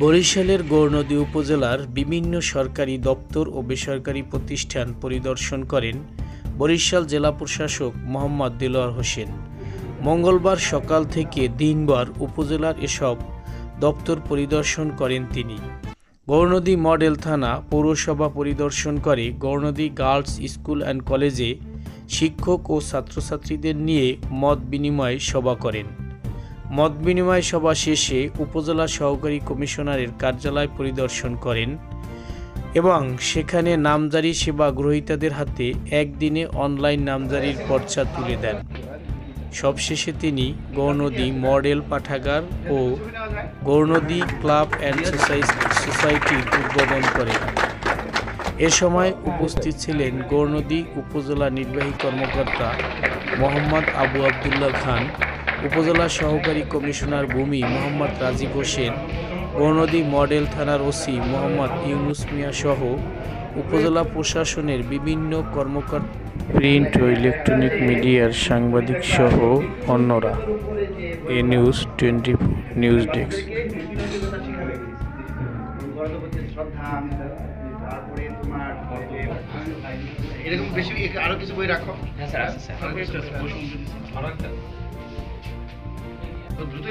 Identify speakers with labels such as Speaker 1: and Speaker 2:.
Speaker 1: বরিশালের গৌরনদী উপজেলার বিভিন্ন সরকারি দপ্তর ও বেসরকারি প্রতিষ্ঠান পরিদর্শন করেন বরিশাল জেলা প্রশাসক মোহাম্মদ দেলোয়ার হোসেন। মঙ্গলবার সকাল থেকে দিনভর উপজেলার এসব দপ্তর পরিদর্শন করেন তিনি। গৌরনদী মডেল থানা পৌরসভা পরিদর্শন করে গৌরনদী গার্লস স্কুল অ্যান্ড কলেজে শিক্ষক ও ছাত্রছাত্রীদের নিয়ে মত বিনিময় সভা করেন। মত বিনিময় সভা শেষে উপজেলা সহকারী কমিশনারের কার্যালয় পরিদর্শন করেন এবং সেখানে নামজারি সেবা গ্রহীতাদের হাতে একদিনে অনলাইন নামজারির পর্চা তুলে দেন। সবশেষে তিনি গৌরনদী মডেল পাঠাগার ও গৌরনদী ক্লাব অ্যান্ড সোসাইটির উদ্বোধন করেন। এ সময় উপস্থিত ছিলেন গৌরনদী উপজেলা নির্বাহী কর্মকর্তা মোহাম্মদ আবু আবদুল্লাহ খান, উপজেলা সহকারী কমিশনার ভূমি মোহাম্মদ রাজীব হোসেন, গৌরনদী মডেল থানার ওসি মোহাম্মদ ইউনুস মিয়া সহ উপজেলা প্রশাসনের বিভিন্ন কর্মকর্তা, প্রিন্ট ও ইলেকট্রনিক মিডিয়ার সাংবাদিক সহ অন্যরা। এ নিউজ 24 নিউজ ডেস্ক।
Speaker 2: এরকম বেশি আরো কিছু বই রাখো। হ্যাঁ স্যার, দ্রুত